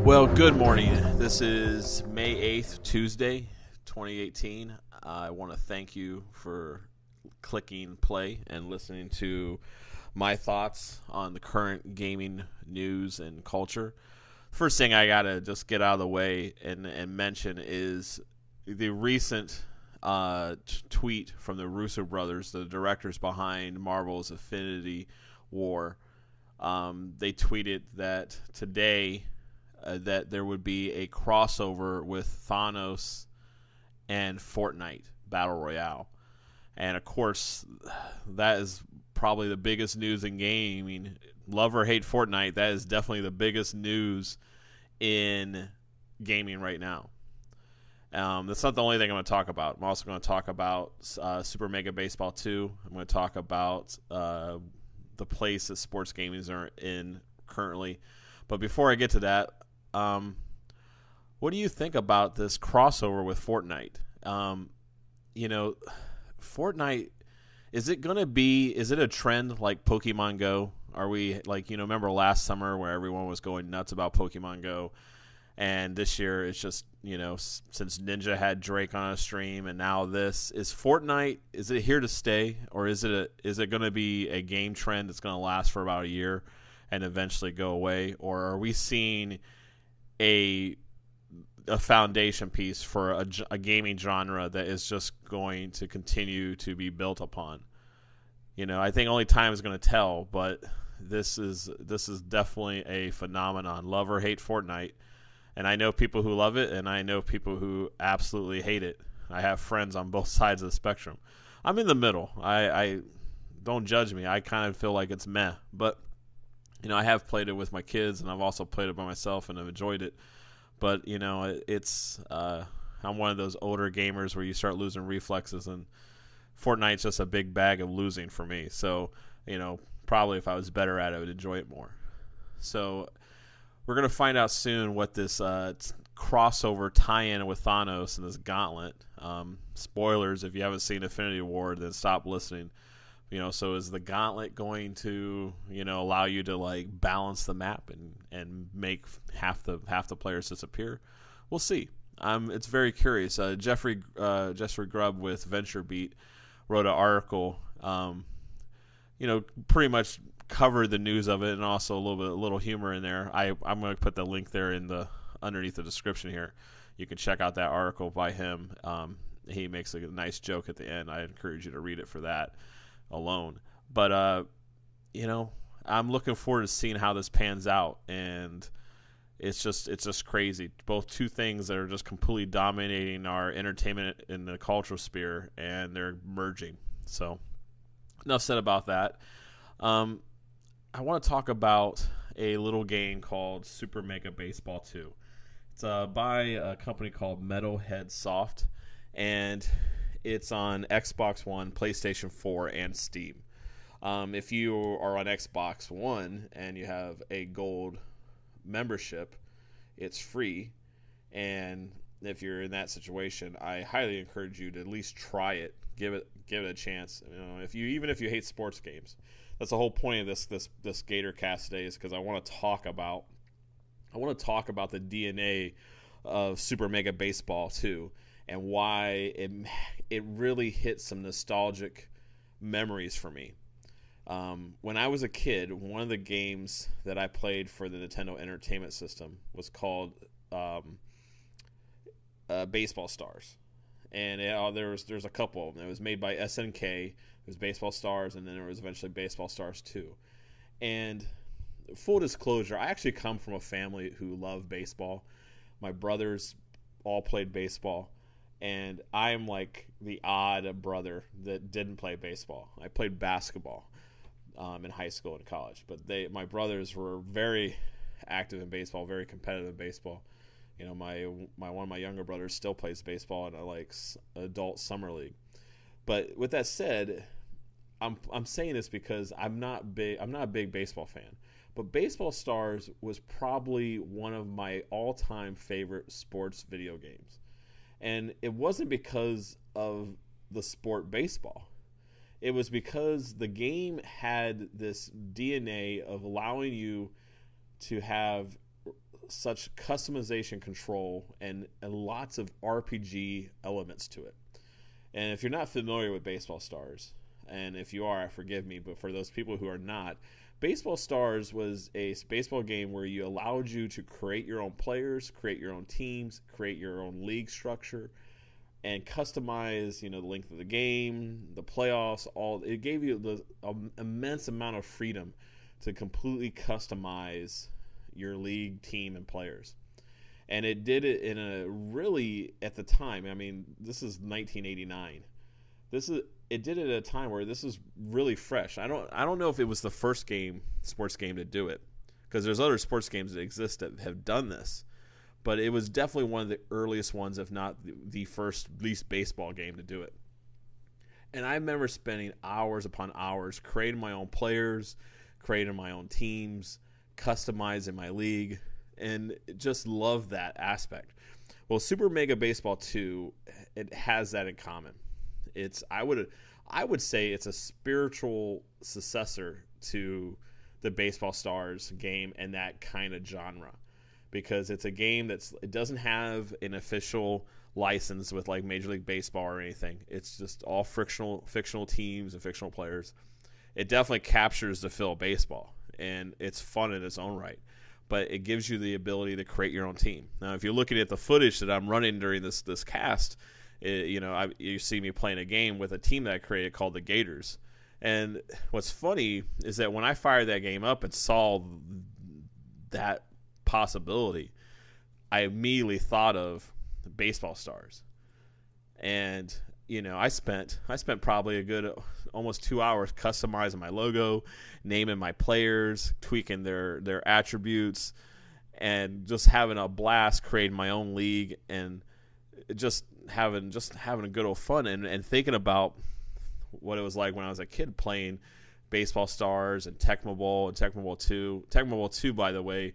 Well, good morning. This is May 8th, Tuesday, 2018. I want to thank you for clicking play and listening to my thoughts on the current gaming news and culture. First thing I got to just get out of the way and mention is the recent tweet from the Russo brothers, the directors behind Marvel's Infinity War. They tweeted that today that there would be a crossover with Thanos and Fortnite Battle Royale. And, of course, that is probably the biggest news in gaming. Love or hate Fortnite, that is definitely the biggest news in gaming right now. That's not the only thing I'm going to talk about. I'm also going to talk about Super Mega Baseball 2. I'm going to talk about the place that sports gaming is in currently. But before I get to that, what do you think about this crossover with Fortnite? Fortnite, is it a trend like Pokemon Go? Are we remember last summer where everyone was going nuts about Pokemon Go? And this year it's just, since Ninja had Drake on a stream and now this, is Fortnite, is it here to stay? Or is it going to be a game trend that's going to last for about a year and eventually go away? Or are we seeing a foundation piece for a gaming genre that is just going to continue to be built upon? I think only time is going to tell, but this is definitely a phenomenon. Love or hate Fortnite. And I know people who love it, and I know people who absolutely hate it. I have friends on both sides of the spectrum. I'm in the middle. I don't judge me. I kind of feel like it's meh. But, I have played it with my kids, and I've also played it by myself, and I've enjoyed it. But, it's I'm one of those older gamers where you start losing reflexes, and Fortnite's just a big bag of losing for me. So, probably if I was better at it, I would enjoy it more. So we're going to find out soon what this crossover tie-in with Thanos and this Gauntlet. Spoilers, if you haven't seen Infinity War, then stop listening. So is the Gauntlet going to, allow you to balance the map and make half the players disappear? We'll see. It's very curious. Jeffrey Grubb with VentureBeat wrote an article, pretty much covered the news of it and also a little humor in there. I'm going to put the link there underneath the description here. You can check out that article by him. He makes a nice joke at the end. I encourage you to read it for that alone. But I'm looking forward to seeing how this pans out, and it's just crazy. Both two things that are just completely dominating our entertainment in the cultural sphere, and they're merging. So enough said about that. I want to talk about a little game called Super Mega Baseball 2. It's by a company called Metalhead Soft, and it's on Xbox One, PlayStation 4, and Steam. If you are on Xbox One and you have a gold membership, it's free. And if you're in that situation, I highly encourage you to at least try it, give it a chance. Even if you hate sports games, that's the whole point of this Gatorcast today, is because I want to talk about the DNA of Super Mega Baseball 2 and why it really hit some nostalgic memories for me. When I was a kid, one of the games that I played for the Nintendo Entertainment System was called Baseball Stars, and there's a couple of them. It was made by SNK. It was Baseball Stars, and then there was eventually Baseball Stars 2. And full disclosure, I actually come from a family who loved baseball. My brothers all played baseball, and I am like the odd brother that didn't play baseball. I played basketball in high school and college, but my brothers were very active in baseball, very competitive in baseball. My one of my younger brothers still plays baseball in a adult summer league. But with that said, I'm saying this because I'm not a big baseball fan. But Baseball Stars was probably one of my all-time favorite sports video games. And it wasn't because of the sport baseball. It was because the game had this DNA of allowing you to have such customization control and lots of RPG elements to it. And if you're not familiar with Baseball Stars, and if you are, forgive me, but for those people who are not, Baseball Stars was a baseball game where you allowed you to create your own players, create your own teams, create your own league structure, and customize, the length of the game, the playoffs. It gave you the immense amount of freedom to completely customize your league, team, and players. And it did it in a really, at the time, this is 1989. It did it at a time where this is really fresh. I don't know if it was the first sports game to do it, because there's other sports games that exist that have done this, but it was definitely one of the earliest ones, if not the first least baseball game to do it. And I remember spending hours upon hours creating my own players, creating my own teams, customizing my league, and just love that aspect. Well, Super Mega Baseball 2, it has that in common. I would say it's a spiritual successor to the Baseball Stars game and that kind of genre, because it's a game it doesn't have an official license with like Major League Baseball or anything. It's just all fictional teams and fictional players. It definitely captures the feel of baseball, and it's fun in its own right. But it gives you the ability to create your own team. Now, if you're looking at the footage that I'm running during this cast, you see me playing a game with a team that I created called the Gators. And what's funny is that when I fired that game up and saw that possibility, I immediately thought of Baseball Stars. And I spent probably a good almost 2 hours customizing my logo, naming my players, tweaking their attributes, and just having a blast creating my own league, and just having a good old fun, and thinking about what it was like when I was a kid playing Baseball Stars and Tecmo Bowl and Tecmo Bowl 2. Tecmo Bowl 2, by the way,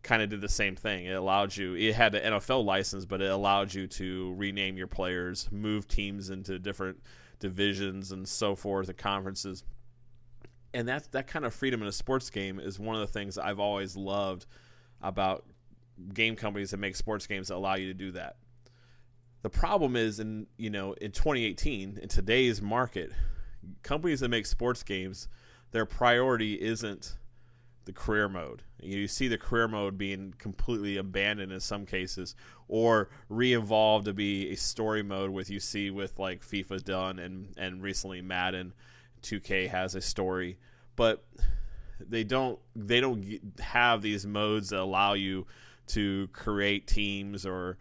kind of did the same thing. It had an NFL license, but it allowed you to rename your players, move teams into different divisions and so forth, and conferences. And that kind of freedom in a sports game is one of the things I've always loved about game companies that make sports games that allow you to do that. The problem is in 2018, in today's market, companies that make sports games, their priority isn't the career mode. You see the career mode being completely abandoned in some cases, or re-evolved to be a story mode, with like FIFA's done, and recently Madden 2K has a story, but they don't have these modes that allow you to create teams or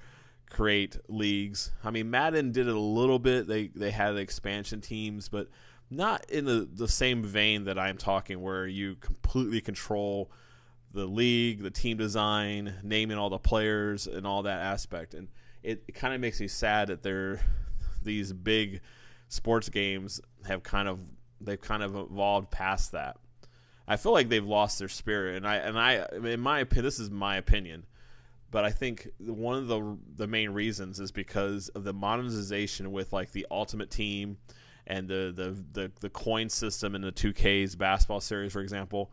create leagues. Madden did it a little bit. They had expansion teams, but not in the same vein that I'm talking, where you completely control the league, the team design, naming all the players, and all that aspect. And it kind of makes me sad that these big sports games they've kind of evolved past that. I feel like they've lost their spirit, and I in my opinion, this is my opinion, but I think one of the main reasons is because of the monetization with like the Ultimate Team and the coin system in the 2K's basketball series, for example.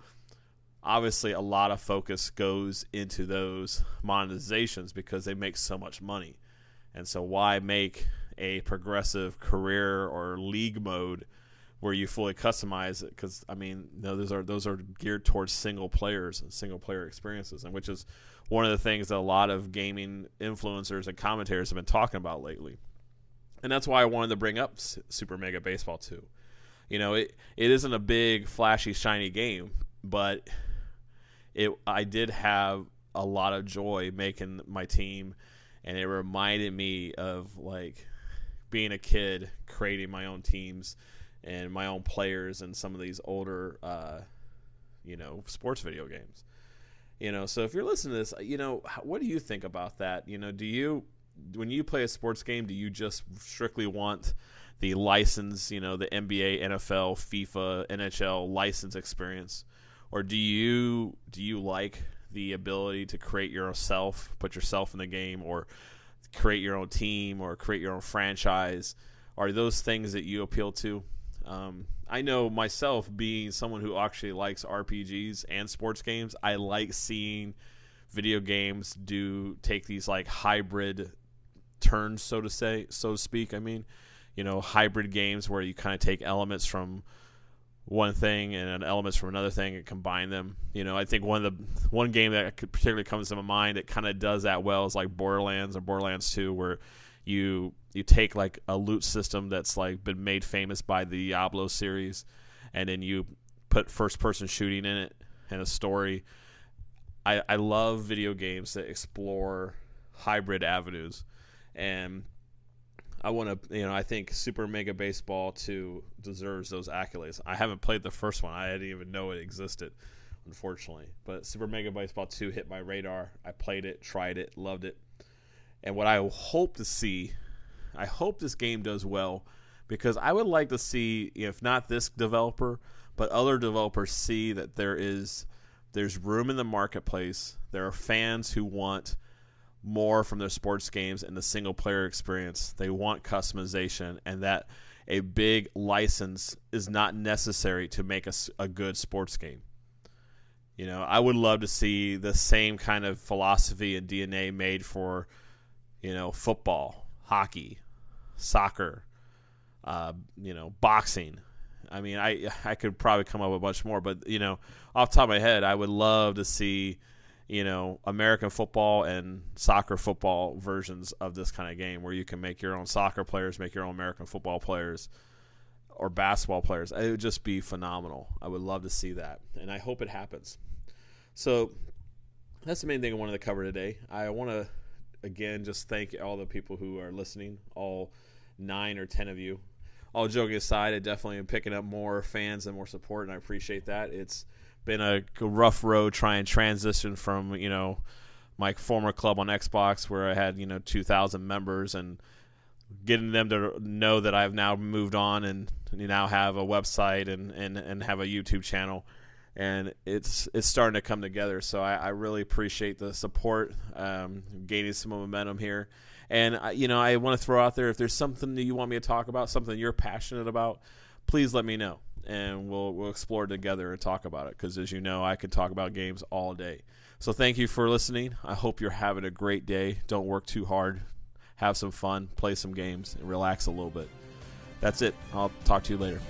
Obviously, a lot of focus goes into those monetizations because they make so much money. And so why make a progressive career or league mode where you fully customize it? Because, those are geared towards single players and single player experiences, and which is one of the things that a lot of gaming influencers and commentators have been talking about lately. And that's why I wanted to bring up Super Mega Baseball 2. It isn't a big, flashy, shiny game, but I did have a lot of joy making my team, and it reminded me of like being a kid creating my own teams and my own players in some of these older sports video games. So if you're listening to this, what do you think about that? When you play a sports game, do you just strictly want the license, the NBA, NFL, FIFA, NHL license experience? Or do you like the ability to create yourself, put yourself in the game, or create your own team, or create your own franchise? Are those things that you appeal to? I know myself, being someone who actually likes RPGs and sports games, I like seeing video games do take these like hybrid turns, so to speak. I mean, hybrid games where you kind of take elements from one thing and elements from another thing and combine them. I think one game that particularly comes to my mind that kind of does that well is like Borderlands or Borderlands 2, where you take like a loot system that's like been made famous by the Diablo series, and then you put first person shooting in it and a story. I love video games that explore hybrid avenues, and I want to, I think Super Mega Baseball 2 deserves those accolades. I haven't played the first one. I didn't even know it existed, unfortunately. But Super Mega Baseball 2 hit my radar. I played it, tried it, loved it. And what I hope to see, I hope this game does well, because I would like to see, if not this developer, but other developers see that there's room in the marketplace. There are fans who want more from their sports games and the single player experience. They want customization, and that a big license is not necessary to make a good sports game. I would love to see the same kind of philosophy and DNA made for, football, hockey, soccer, boxing. I mean, I could probably come up with a bunch more, but, off the top of my head, I would love to see, American football and soccer football versions of this kind of game, where you can make your own soccer players, make your own American football players, or basketball players. It would just be phenomenal. I would love to see that, and I hope it happens. So that's the main thing I wanted to cover today. I want to, again, just thank all the people who are listening, all 9 or 10 of you. All joking aside, I definitely am picking up more fans and more support, and I appreciate that. It's been a rough road trying to transition from, my former club on Xbox, where I had, 2,000 members, and getting them to know that I've now moved on and you now have a website and have a YouTube channel, and it's starting to come together. So I really appreciate the support, gaining some momentum here. And, I want to throw out there, if there's something that you want me to talk about, something you're passionate about, please let me know, and we'll explore together and talk about it, because, as you know, I could talk about games all day. So thank you for listening. I hope you're having a great day. Don't work too hard. Have some fun, play some games, and relax a little bit. That's it. I'll talk to you later.